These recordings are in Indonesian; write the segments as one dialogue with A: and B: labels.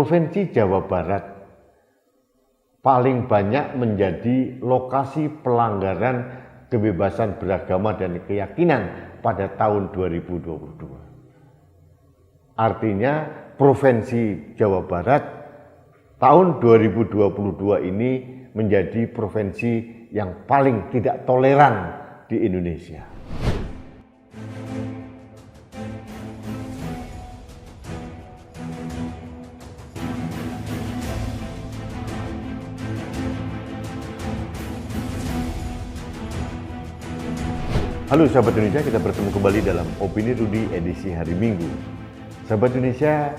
A: Provinsi Jawa Barat paling banyak menjadi lokasi pelanggaran kebebasan beragama dan keyakinan pada tahun 2022. Artinya Provinsi Jawa Barat tahun 2022 ini menjadi provinsi yang paling tidak toleran di Indonesia. Halo sahabat Indonesia, kita bertemu kembali dalam Opini Rudy edisi hari Minggu. Sahabat Indonesia,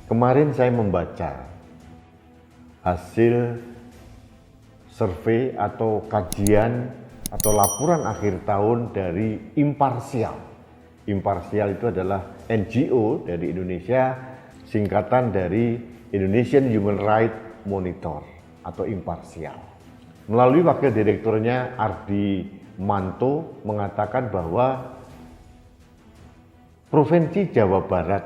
A: kemarin saya membaca hasil survei atau kajian atau laporan akhir tahun dari Imparsial. Imparsial itu adalah NGO dari Indonesia, singkatan dari Indonesian Human Rights Monitor atau Imparsial. Melalui wakil direkturnya Ardi Manto mengatakan bahwa Provinsi Jawa Barat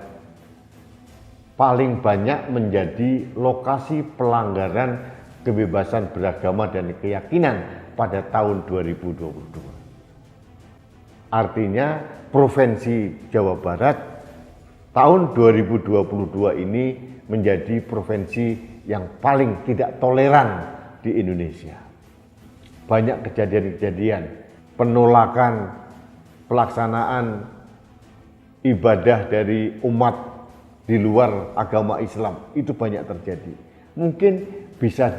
A: paling banyak menjadi lokasi pelanggaran kebebasan beragama dan keyakinan pada tahun 2022. Artinya Provinsi Jawa Barat tahun 2022 ini menjadi provinsi yang paling tidak toleran di Indonesia. Banyak kejadian-kejadian penolakan pelaksanaan ibadah dari umat di luar agama Islam itu banyak terjadi. Mungkin bisa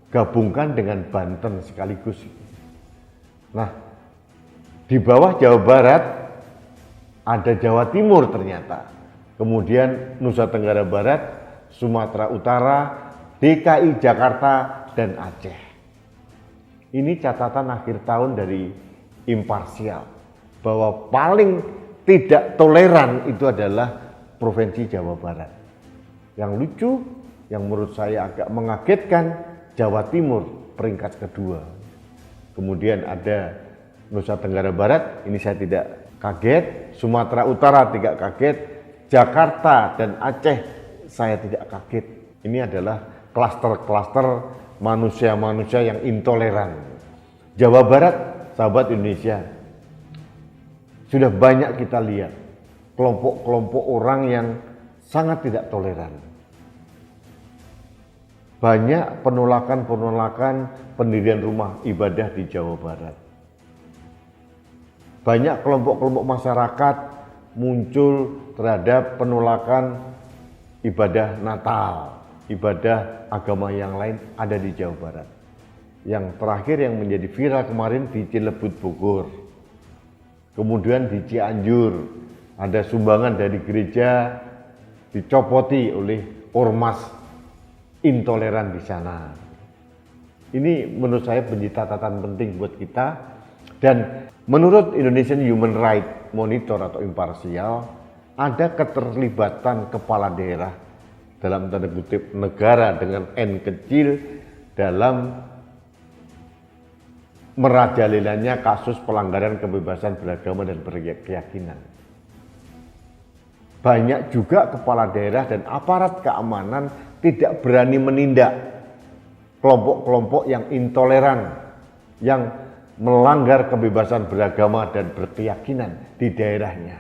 A: digabungkan dengan Banten sekaligus. Nah, di bawah Jawa Barat ada Jawa Timur ternyata. Kemudian Nusa Tenggara Barat, Sumatera Utara, DKI Jakarta, dan Aceh. Ini catatan akhir tahun dari Imparsial bahwa paling tidak toleran itu adalah Provinsi Jawa Barat. Yang lucu, yang menurut saya agak mengagetkan, Jawa Timur peringkat kedua. Kemudian ada Nusa Tenggara Barat, ini saya tidak kaget, Sumatera Utara tidak kaget, Jakarta dan Aceh saya tidak kaget. Ini adalah klaster-klaster manusia-manusia yang intoleran. Jawa Barat, sahabat Indonesia, sudah banyak kita lihat kelompok-kelompok orang yang sangat tidak toleran. Banyak penolakan-penolakan pendirian rumah ibadah di Jawa Barat. Banyak kelompok-kelompok masyarakat muncul terhadap penolakan ibadah Natal, ibadah agama yang lain ada di Jawa Barat. Yang terakhir yang menjadi viral kemarin di Cilebut, Bogor. Kemudian di Cianjur ada sumbangan dari gereja dicopoti oleh ormas intoleran di sana. Ini menurut saya menjadi catatan penting buat kita. Dan menurut Indonesian Human Rights Monitor atau Imparsial, ada keterlibatan kepala daerah dalam tanda kutip negara dengan N kecil dalam merajalelanya kasus pelanggaran kebebasan beragama dan berkeyakinan. Banyak juga kepala daerah dan aparat keamanan tidak berani menindak kelompok-kelompok yang intoleran, yang melanggar kebebasan beragama dan berkeyakinan di daerahnya.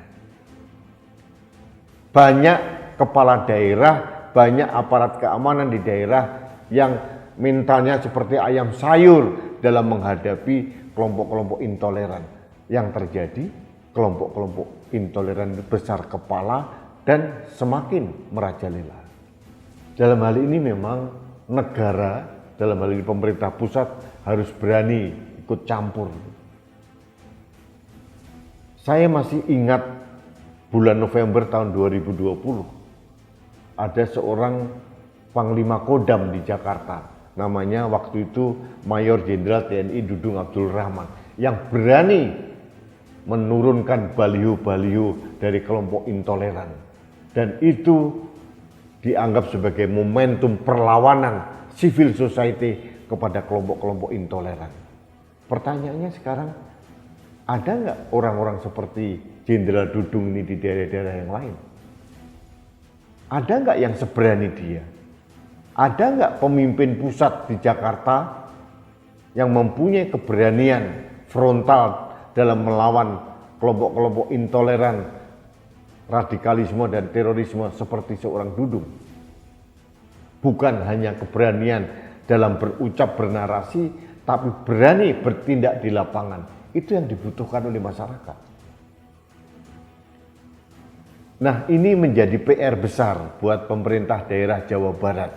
A: Banyak kepala daerah, banyak aparat keamanan di daerah yang mintanya seperti ayam sayur dalam menghadapi kelompok-kelompok intoleran. Yang terjadi, kelompok-kelompok intoleran besar kepala dan semakin merajalela. Dalam hal ini memang negara, dalam hal ini pemerintah pusat harus berani ikut campur. Saya masih ingat bulan November tahun 2020, ada seorang Panglima Kodam di Jakarta. Namanya waktu itu Mayor Jenderal TNI Dudung Abdul Rahman, yang berani menurunkan baliho-baliho dari kelompok intoleran. Dan itu dianggap sebagai momentum perlawanan civil society kepada kelompok-kelompok intoleran. Pertanyaannya sekarang, ada nggak orang-orang seperti Jenderal Dudung ini di daerah-daerah yang lain? Ada nggak yang seberani dia? Ada nggak pemimpin pusat di Jakarta yang mempunyai keberanian frontal dalam melawan kelompok-kelompok intoleran, radikalisme dan terorisme seperti seorang Dudung? Bukan hanya keberanian dalam berucap, bernarasi, tapi berani bertindak di lapangan. Itu yang dibutuhkan oleh masyarakat. Nah, ini menjadi PR besar buat pemerintah daerah Jawa Barat.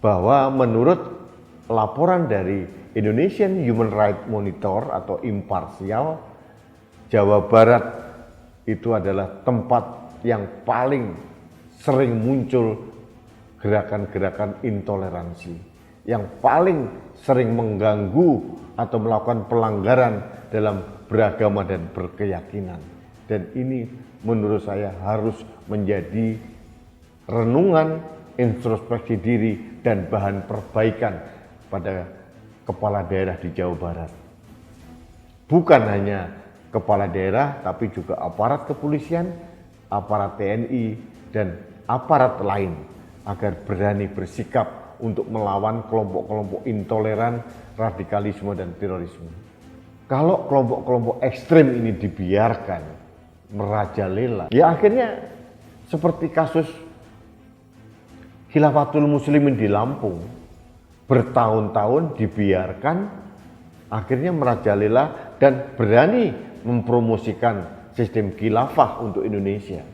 A: Bahwa menurut laporan dari Indonesian Human Rights Monitor atau Imparsial, Jawa Barat itu adalah tempat yang paling sering muncul gerakan-gerakan intoleransi, yang paling sering mengganggu atau melakukan pelanggaran dalam beragama dan berkeyakinan. Dan ini menurut saya harus menjadi renungan, introspeksi diri, dan bahan perbaikan pada kepala daerah di Jawa Barat. Bukan hanya kepala daerah, tapi juga aparat kepolisian, aparat TNI, dan aparat lain agar berani bersikap untuk melawan kelompok-kelompok intoleran, radikalisme, dan terorisme. Kalau kelompok-kelompok ekstrem ini dibiarkan merajalela, ya akhirnya seperti kasus Khilafatul Muslimin di Lampung, bertahun-tahun dibiarkan, akhirnya merajalela dan berani mempromosikan sistem khilafah untuk Indonesia.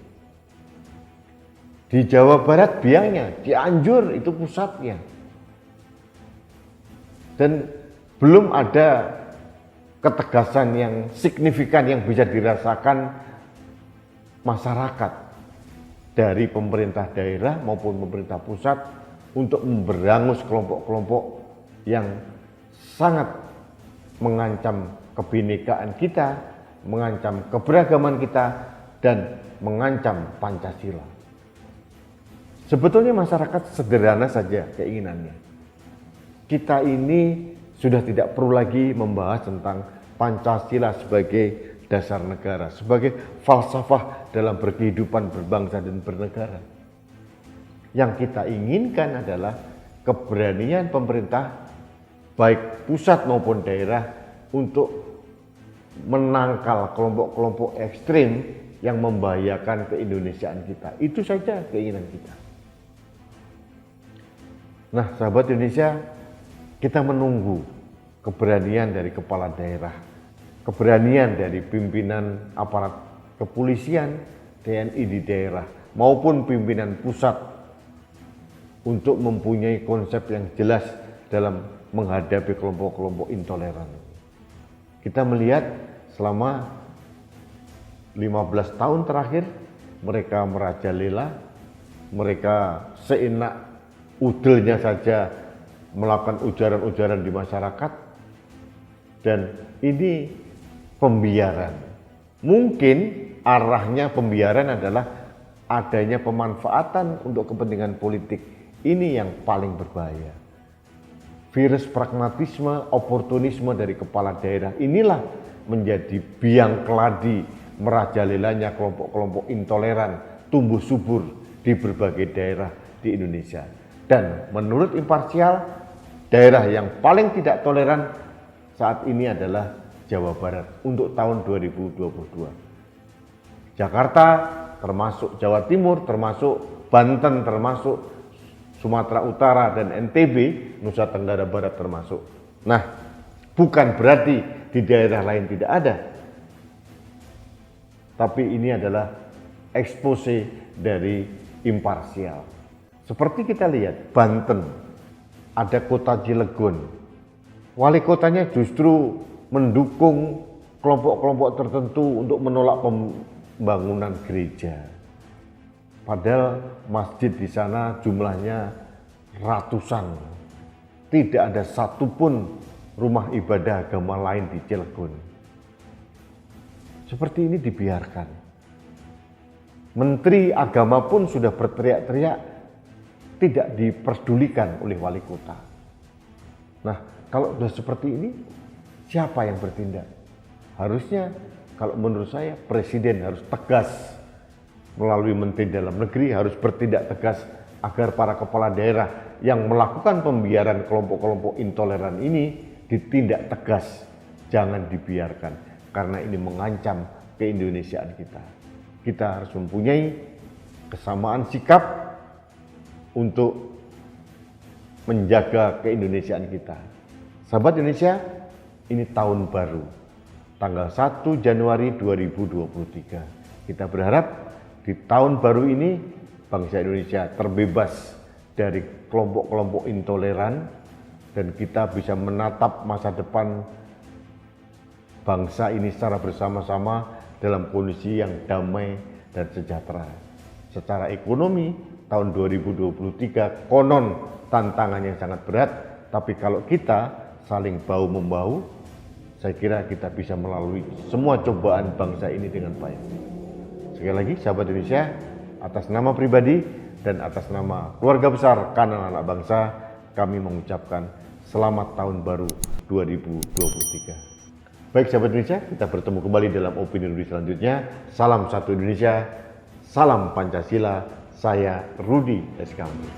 A: Di Jawa Barat biangnya, Cianjur itu pusatnya. Dan belum ada ketegasan yang signifikan yang bisa dirasakan masyarakat dari pemerintah daerah maupun pemerintah pusat untuk memberangus kelompok-kelompok yang sangat mengancam kebinekaan kita, mengancam keberagaman kita, dan mengancam Pancasila. Sebetulnya masyarakat sederhana saja keinginannya. Kita ini sudah tidak perlu lagi membahas tentang Pancasila sebagai dasar negara, sebagai falsafah dalam berkehidupan berbangsa dan bernegara. Yang kita inginkan adalah keberanian pemerintah, baik pusat maupun daerah, untuk menangkal kelompok-kelompok ekstrim yang membahayakan keindonesiaan kita. Itu saja keinginan kita. Nah, sahabat Indonesia, kita menunggu keberanian dari kepala daerah, keberanian dari pimpinan aparat kepolisian, TNI di daerah, maupun pimpinan pusat untuk mempunyai konsep yang jelas dalam menghadapi kelompok-kelompok intoleran. Kita melihat selama 15 tahun terakhir, mereka merajalela, mereka seenak udelnya saja melakukan ujaran-ujaran di masyarakat, dan ini pembiaran. Mungkin arahnya pembiaran adalah adanya pemanfaatan untuk kepentingan politik. Ini yang paling berbahaya. Virus pragmatisme, oportunisme dari kepala daerah inilah menjadi biang keladi merajalelanya kelompok-kelompok intoleran tumbuh subur di berbagai daerah di Indonesia. Dan menurut Imparsial, daerah yang paling tidak toleran saat ini adalah Jawa Barat untuk tahun 2022. Jakarta termasuk Jawa Timur, termasuk Banten, termasuk Sumatera Utara dan NTB, Nusa Tenggara Barat termasuk. Nah, bukan berarti di daerah lain tidak ada. Tapi ini adalah expose dari Imparsial. Seperti kita lihat, Banten, ada kota Cilegon. Wali kotanya justru mendukung kelompok-kelompok tertentu untuk menolak pembangunan gereja. Padahal masjid di sana jumlahnya ratusan. Tidak ada satupun rumah ibadah agama lain di Cilegon. Seperti ini dibiarkan. Menteri agama pun sudah berteriak-teriak, tidak diperdulikan oleh wali kota. Nah, kalau sudah seperti ini, siapa yang bertindak? Harusnya, kalau menurut saya, presiden harus tegas melalui Menteri Dalam Negeri harus bertindak tegas agar para kepala daerah yang melakukan pembiaran kelompok-kelompok intoleran ini ditindak tegas, jangan dibiarkan, karena ini mengancam keindonesiaan kita. Kita harus mempunyai kesamaan sikap untuk menjaga keindonesiaan kita. Sahabat Indonesia, ini tahun baru, tanggal 1 Januari 2023. Kita berharap di tahun baru ini bangsa Indonesia terbebas dari kelompok-kelompok intoleran dan kita bisa menatap masa depan bangsa ini secara bersama-sama dalam kondisi yang damai dan sejahtera. Secara ekonomi, tahun 2023 konon tantangannya sangat berat, tapi kalau kita saling bahu-membahu, saya kira kita bisa melalui semua cobaan bangsa ini dengan baik. Sekali lagi, sahabat Indonesia, atas nama pribadi dan atas nama keluarga besar Kanan Anak Bangsa, kami mengucapkan selamat tahun baru 2023. Baik sahabat Indonesia, kita bertemu kembali dalam Opini Rudi selanjutnya. Salam satu Indonesia, salam Pancasila, saya Rudi Eskambu.